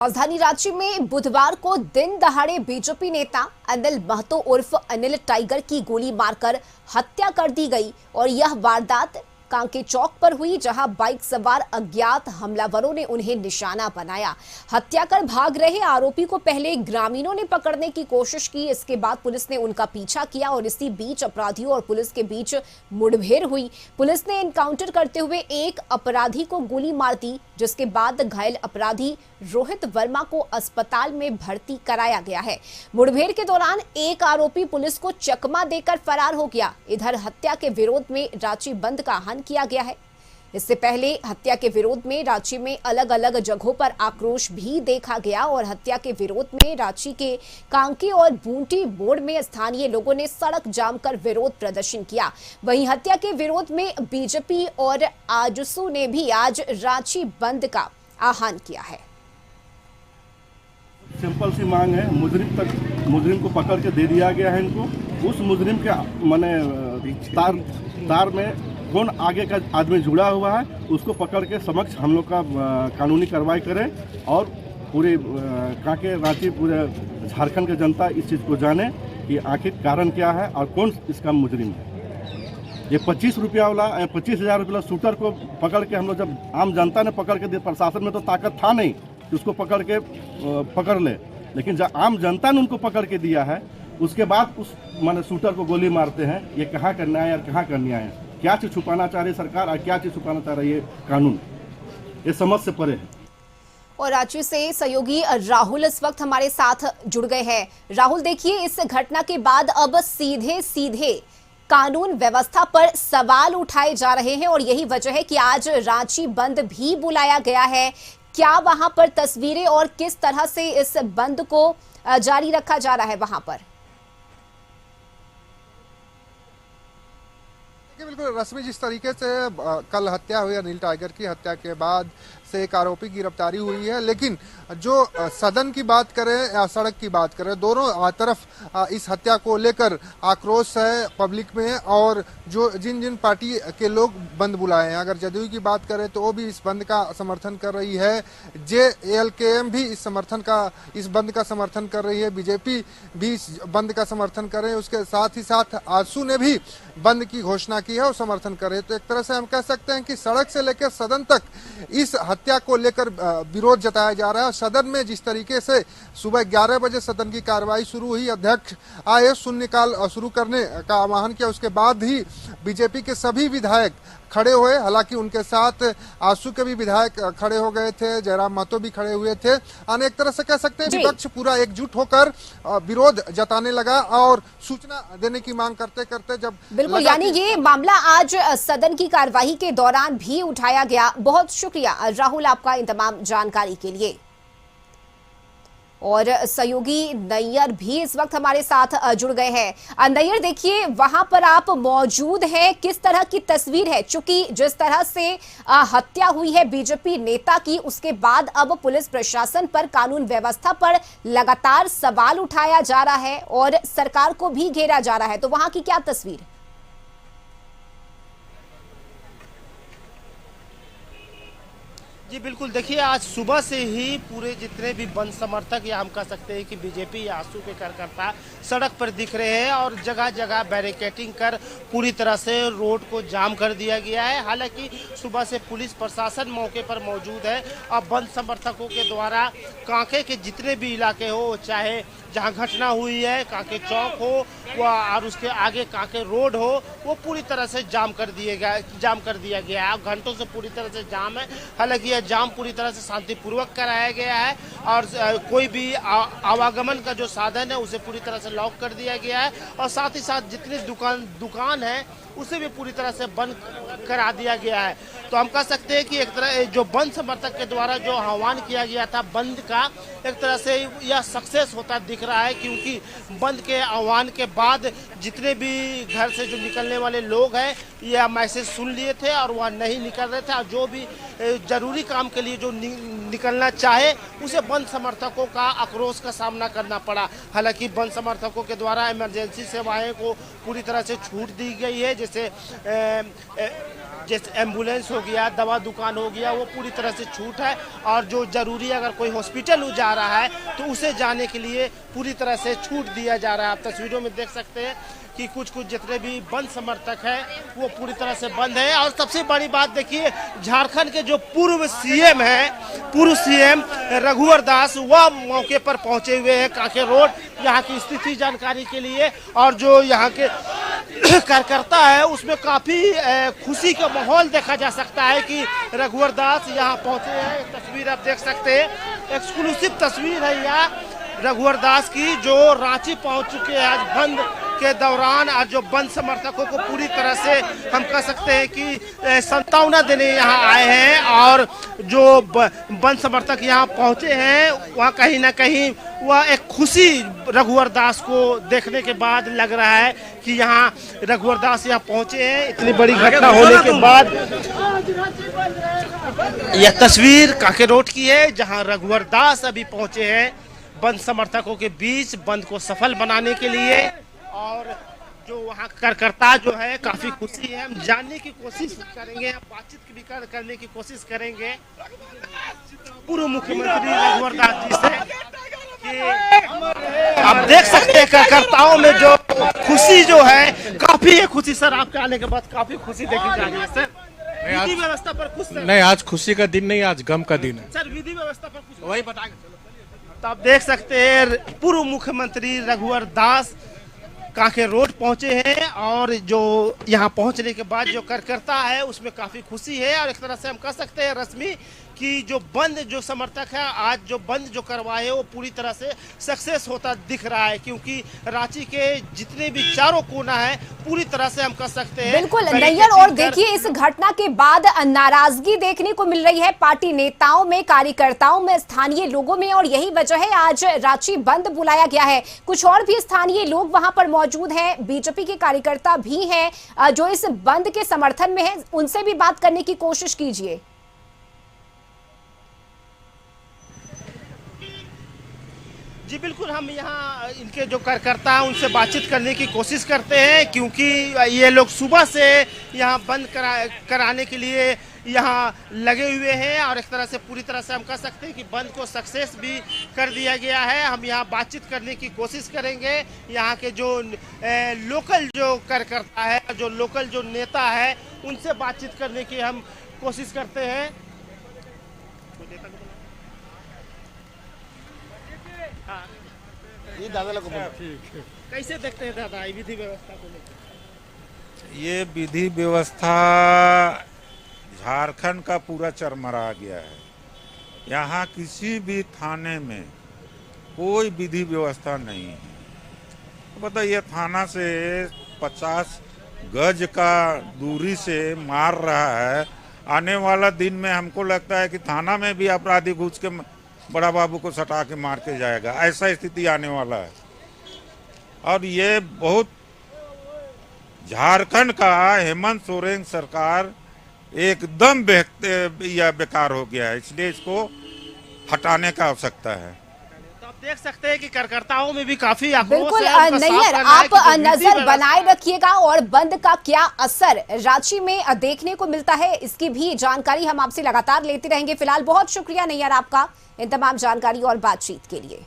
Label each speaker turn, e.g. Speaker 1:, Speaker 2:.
Speaker 1: राजधानी रांची में बुधवार को दिन दहाड़े बीजेपी नेता अनिल महतो उर्फ अनिल टाइगर की गोली मारकर हत्या कर दी गई और यह वारदात कांके चौक पर हुई, जहां बाइक सवार अज्ञात हमलावरों ने उन्हें निशाना बनाया। हत्या कर भाग रहे आरोपी को पहले ग्रामीणों ने पकड़ने की कोशिश की, इसके बाद पुलिस ने उनका पीछा किया और इसी बीच अपराधियों और पुलिस के बीच मुठभेड़ हुई। पुलिस ने एनकाउंटर करते हुए एक अपराधी को गोली मार दी, जिसके बाद घायल अपराधी रोहित वर्मा को अस्पताल में भर्ती कराया गया है। मुठभेड़ के दौरान एक आरोपी पुलिस को चकमा देकर फरार हो गया। इधर हत्या के विरोध में रांची बंद का आह्वान किया गया है। इससे पहले हत्या के विरोध में रांची में अलग अलग जगहों पर आक्रोश भी देखा गया और हत्या के विरोध में रांची के कांके और बूंटी मोड़ में स्थानीय लोगों ने सड़क जाम कर विरोध प्रदर्शन किया। वहीं हत्या के विरोध में बीजेपी और आजसू ने भी आज रांची बंद का आह्वान किया है।
Speaker 2: सिंपल सी मांग है, मुजरिम को पकड़ के दे दिया गया है इनको। उस मुजरिम के माने तार में कौन आगे का आदमी जुड़ा हुआ है, उसको पकड़ के समक्ष हम लोग का कानूनी कार्रवाई करें और पूरे कांके रांची पूरे झारखंड की जनता इस चीज़ को जाने कि आखिर कारण क्या है और कौन इसका मुजरिम है। ये 25 रुपया वाला 25,000 रुपया शूटर को पकड़ के हम लोग जब आम जनता ने पकड़ के दिया, प्रशासन में तो ताकत था नहीं कि उसको पकड़ ले, लेकिन जब आम जनता ने उनको पकड़ के दिया है, उसके बाद उस माने शूटर को गोली मारते हैं। ये कहाँ का न्याय और कहाँ का न्याय है? क्या चीज़ छुपाना चाह रही है सरकार और क्या चीज़ छुपाना चाह रही है कानून? ये समझ से परे है।
Speaker 1: और रांची से सहयोगी राहुल इस वक्त हमारे साथ जुड़ गए हैं। राहुल, देखिए, इस घटना के बाद अब सीधे कानून व्यवस्था पर सवाल उठाए जा रहे हैं और यही वजह है कि आज रांची बंद भी बुलाया गया है। क्या वहां पर तस्वीरें और किस तरह से इस बंद को जारी रखा जा रहा है वहां पर?
Speaker 3: बिल्कुल रश्मि, जिस तरीके से कल हत्या हुई अनिल टाइगर की, हत्या के बाद से एक आरोपी की गिरफ्तारी हुई है, लेकिन जो सदन की बात करें या सड़क की बात करें, दोनों तरफ इस हत्या को लेकर आक्रोश है पब्लिक में। और जो जिन पार्टी के लोग बंद बुलाए हैं, अगर जदयू की बात करें तो वो भी इस बंद का समर्थन कर रही है, JLKM भी इस बंद का समर्थन कर रही है, बीजेपी भी इस बंद का समर्थन कर रहे हैं, उसके साथ ही साथ आजसू ने भी बंद की घोषणा की है और समर्थन कर रहे हैं। तो एक तरह से हम कह सकते हैं कि सड़क से लेकर सदन तक इस हत्या को लेकर विरोध जताया जा रहा है। सदन में जिस तरीके से सुबह 11 बजे सदन की कार्रवाई शुरू हुई, अध्यक्ष आए शून्यकाल शुरू करने का आह्वान किया, उसके बाद ही बीजेपी के सभी विधायक खड़े हुए। हालांकि उनके साथ आजसू के भी विधायक खड़े हो गए थे, जयराम महतो भी खड़े हुए थे। एक तरह से कह सकते हैं विपक्ष पूरा एकजुट होकर विरोध जताने लगा और सूचना देने की मांग करते करते जब
Speaker 1: बिल्कुल, यानी ये मामला आज सदन की कार्यवाही के दौरान भी उठाया गया। बहुत शुक्रिया राहुल आपका इन तमाम जानकारी के लिए। और सहयोगी नैयर भी इस वक्त हमारे साथ जुड़ गए हैं। नैयर, देखिए, वहां पर आप मौजूद हैं, किस तरह की तस्वीर है? चूंकि जिस तरह से हत्या हुई है बीजेपी नेता की, उसके बाद अब पुलिस प्रशासन पर, कानून व्यवस्था पर लगातार सवाल उठाया जा रहा है और सरकार को भी घेरा जा रहा है, तो वहां की क्या तस्वीर?
Speaker 4: जी बिल्कुल, देखिए, आज सुबह से ही पूरे जितने भी बंद समर्थक, या हम कह सकते हैं कि बीजेपी या आजसू के कार्यकर्ता सड़क पर दिख रहे हैं और जगह जगह बैरिकेडिंग कर पूरी तरह से रोड को जाम कर दिया गया है। हालांकि सुबह से पुलिस प्रशासन मौके पर मौजूद है और बंद समर्थकों के द्वारा कांके के जितने भी इलाके हो, चाहे जहां घटना हुई है, कांके चौक हो और उसके आगे कांके रोड हो, वो पूरी तरह से जाम कर दिया गया है। घंटों से पूरी तरह से जाम है। हालांकि यह जाम पूरी तरह से शांतिपूर्वक कराया गया है और कोई भी आवागमन का जो साधन है उसे पूरी तरह से लॉक कर दिया गया है और साथ ही साथ जितनी दुकान है उसे भी पूरी तरह से बंद करा दिया गया है। तो हम कह सकते हैं कि एक तरह जो बंद समर्थक के द्वारा जो आह्वान किया गया था बंद का, एक तरह से यह सक्सेस होता दिख रहा है, क्योंकि बंद के आह्वान के बाद जितने भी घर से जो निकलने वाले लोग हैं यह मैसेज सुन लिए थे और वह नहीं निकल रहे थे, और जो भी जरूरी काम के लिए जो निकलना चाहे उसे बंद बंद समर्थकों का आक्रोश का सामना करना पड़ा। हालांकि बंद समर्थकों के द्वारा इमरजेंसी सेवाएं को पूरी तरह से छूट दी गई है, जैसे एम्बुलेंस हो गया, दवा दुकान हो गया, वो पूरी तरह से छूट है। और जो जरूरी अगर कोई हॉस्पिटल जा रहा है तो उसे जाने के लिए पूरी तरह से छूट दिया जा रहा है। आप तस्वीरों में देख सकते हैं कि कुछ जितने भी बंद समर्थक हैं वो पूरी तरह से बंद है। और सबसे बड़ी बात देखिए, झारखंड के जो पूर्व सीएम रघुवर दास वह मौके पर पहुंचे हुए हैं कांके रोड, यहाँ की स्थिति जानकारी के लिए। और जो यहाँ के कार्यकर्ता है उसमें काफी खुशी का माहौल देखा जा सकता है कि रघुवर दास यहाँ पहुंचे हैं। तस्वीर आप देख सकते हैं, एक्सक्लूसिव तस्वीर है यहाँ रघुवर दास की, जो रांची पहुंच चुके हैं आज बंद के दौरान। आज जो बंद समर्थकों को पूरी तरह से हम कह सकते हैं कि सांत्वना देने यहाँ आए हैं। और जो बंद समर्थक यहाँ पहुंचे हैं वहाँ कहीं ना कहीं वह एक खुशी रघुवर दास को देखने के बाद लग रहा है कि यहाँ रघुवर दास यहाँ पहुंचे हैं। इतनी बड़ी घटना होने के बाद यह तस्वीर कांके रोड की है, जहाँ रघुवर दास अभी पहुंचे हैं बंद समर्थकों के बीच बंद को सफल बनाने के लिए। और जो वहाँ कार्यकर्ता जो है काफी खुशी है। हम जानने की कोशिश करेंगे, हम बातचीत भी करने की कोशिश करेंगे पूर्व मुख्यमंत्री रघुवर दास जी से कि आप देख सकते हैं कार्यकर्ताओं में जो खुशी जो है, काफी खुशी। सर आपके आने के बाद काफी खुशी देखी जा रही है। सर विधि व्यवस्था पर खुश
Speaker 5: नहीं, आज खुशी का दिन नहीं, आज गम का दिन है।
Speaker 4: सर विधि व्यवस्था पर कुछ वही बताएंगे। तो आप देख सकते हैं पूर्व मुख्यमंत्री रघुवर दास कांके रोड पहुंचे हैं। और जो यहाँ पहुंचने के बाद जो कार्यकर्ता है उसमें काफी खुशी है। और एक तरह से हम कह सकते हैं रश्मि कि जो बंद जो समर्थक है आज जो बंद जो करवाए वो पूरी तरह से सक्सेस होता दिख रहा है, क्योंकि रांची के जितने भी चारों कोना है पूरी तरह से हम कह सकते हैं।
Speaker 1: बिल्कुल नैयर, और देखिए इस घटना के बाद नाराजगी देखने को मिल रही है पार्टी नेताओं में, कार्यकर्ताओं में, स्थानीय लोगों में। और यही वजह है आज रांची बंद बुलाया गया है। कुछ और भी स्थानीय लोग वहां पर मौजूद हैं, बीजेपी के कार्यकर्ता भी हैं जो इस बंद के समर्थन में हैं, उनसे भी बात करने की कोशिश कीजिए।
Speaker 4: जी बिल्कुल, हम यहाँ इनके जो कार्यकर्ता हैं उनसे बातचीत करने की कोशिश करते हैं, क्योंकि ये लोग सुबह से यहाँ बंद कराने के लिए यहाँ लगे हुए हैं। और एक तरह से पूरी तरह से हम कह सकते हैं कि बंद को सक्सेस भी कर दिया गया है। हम यहाँ बातचीत करने की कोशिश करेंगे यहाँ के जो लोकल जो कार्यकर्ता है, जो लोकल जो नेता है, उनसे बातचीत करने की हम कोशिश करते हैं। ये दादा लोग कैसे देखते हैं दादा विधि व्यवस्था को लेकर?
Speaker 6: ये विधि व्यवस्था झारखंड का पूरा चरमरा गया है। यहाँ किसी भी थाने में कोई विधि व्यवस्था नहीं है। तो बताइए, थाना से 50 गज का दूरी से मार रहा है। आने वाला दिन में हमको लगता है कि थाना में भी अपराधी घुस के बड़ा बाबू को सटा के मार के जाएगा, ऐसा स्थिति आने वाला है। और ये बहुत झारखंड का हेमंत सोरेन सरकार एकदम बेकार हो गया है, इसलिए इसको हटाने का आवश्यकता है।
Speaker 4: तो आप देख सकते हैं कि कार्यकर्ताओं में भी काफी
Speaker 1: बिल्कुल नैयर, आप नजर बनाए रखिएगा और बंद का क्या असर रांची में देखने को मिलता है इसकी भी जानकारी हम आपसे लगातार लेते रहेंगे। फिलहाल बहुत शुक्रिया नैयर आपका इन तमाम जानकारी और बातचीत के लिए।